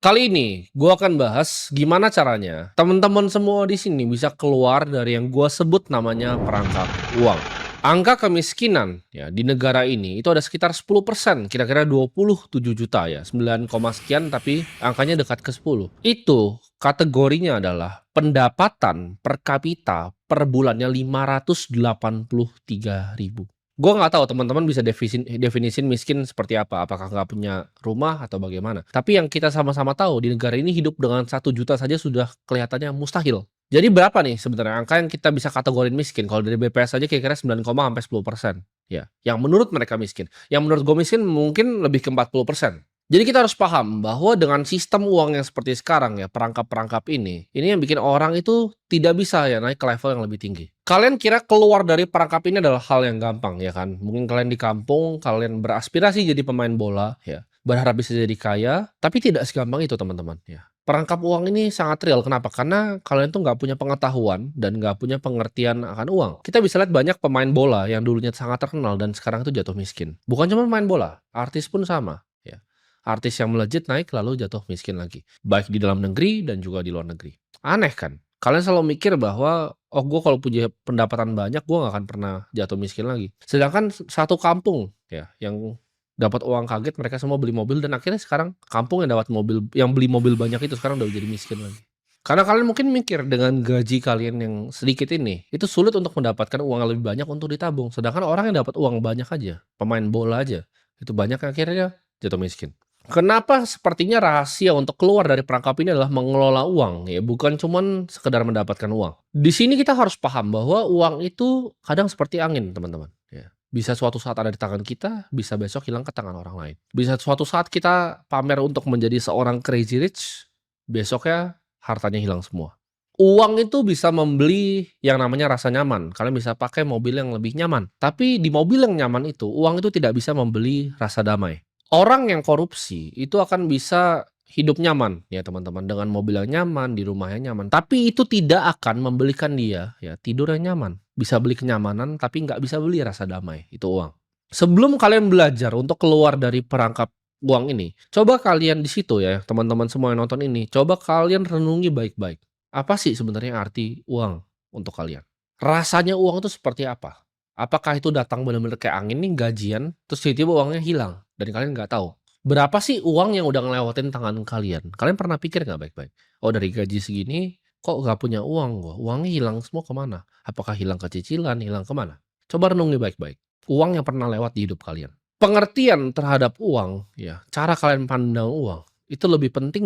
Kali ini gue akan bahas gimana caranya teman-teman semua di sini bisa keluar dari yang gue sebut namanya perangkap uang. Angka kemiskinan ya di negara ini itu ada sekitar 10%, kira-kira 27 juta ya, 9, sekian tapi angkanya dekat ke 10. Itu kategorinya adalah pendapatan per kapita per bulannya 583.000. Gue nggak tahu teman-teman bisa definisin miskin seperti apa, apakah nggak punya rumah atau bagaimana. Tapi yang kita sama-sama tahu di negara ini hidup dengan 1 juta saja sudah kelihatannya mustahil. Jadi berapa nih sebenarnya angka yang kita bisa kategorin miskin? Kalau dari BPS saja kira-kira 9, sampai 10%. Ya, yang menurut mereka miskin. Yang menurut gue miskin mungkin lebih ke 40%. Jadi kita harus paham bahwa dengan sistem uang yang seperti sekarang ya, perangkap-perangkap ini yang bikin orang itu tidak bisa ya naik ke level yang lebih tinggi. Kalian kira keluar dari perangkap ini adalah hal yang gampang ya kan? Mungkin kalian di kampung, kalian beraspirasi jadi pemain bola ya, berharap bisa jadi kaya, tapi tidak segampang itu teman-teman ya. Perangkap uang ini sangat real. Kenapa? Karena kalian tuh nggak punya pengetahuan dan nggak punya pengertian akan uang. Kita bisa lihat banyak pemain bola yang dulunya sangat terkenal dan sekarang itu jatuh miskin. Bukan cuma pemain bola, artis pun sama. Ya. Artis yang melejit naik lalu jatuh miskin lagi. Baik di dalam negeri dan juga di luar negeri. Aneh kan? Kalian selalu mikir bahwa, oh gue kalau punya pendapatan banyak gue gak akan pernah jatuh miskin lagi. Sedangkan satu kampung ya yang dapat uang kaget mereka semua beli mobil dan akhirnya sekarang kampung yang dapat mobil, yang beli mobil banyak itu sekarang udah jadi miskin lagi. Karena kalian mungkin mikir dengan gaji kalian yang sedikit ini, itu sulit untuk mendapatkan uang yang lebih banyak untuk ditabung. Sedangkan orang yang dapat uang banyak aja, pemain bola aja, itu banyak yang akhirnya jatuh miskin. Kenapa sepertinya rahasia untuk keluar dari perangkap ini adalah mengelola uang ya, bukan cuman sekedar mendapatkan uang. Di sini kita harus paham bahwa uang itu kadang seperti angin, teman-teman, ya. Bisa suatu saat ada di tangan kita, bisa besok hilang ke tangan orang lain. Bisa suatu saat kita pamer untuk menjadi seorang crazy rich, besoknya hartanya hilang semua. Uang itu bisa membeli yang namanya rasa nyaman. Kalian bisa pakai mobil yang lebih nyaman. Tapi di mobil yang nyaman itu, uang itu tidak bisa membeli rasa damai. Orang yang korupsi itu akan bisa hidup nyaman ya teman-teman, dengan mobil yang nyaman, di rumah yang nyaman. Tapi itu tidak akan membelikan dia ya tidur yang nyaman. Bisa beli kenyamanan tapi nggak bisa beli rasa damai, itu uang. Sebelum kalian belajar untuk keluar dari perangkap uang ini, coba kalian di situ ya teman-teman semua yang nonton ini, coba kalian renungi baik-baik. Apa sih sebenarnya arti uang untuk kalian? Rasanya uang itu seperti apa? Apakah itu datang benar-benar kayak angin nih gajian, terus tiba-tiba uangnya hilang dan kalian nggak tahu? Berapa sih uang yang udah ngelewatin tangan kalian? Kalian pernah pikir nggak baik-baik? Oh dari gaji segini, kok nggak punya uang gua? Uangnya hilang semua kemana? Apakah hilang ke cicilan, hilang kemana? Coba renungi baik-baik. Uang yang pernah lewat di hidup kalian. Pengertian terhadap uang, ya, cara kalian pandang uang, itu lebih penting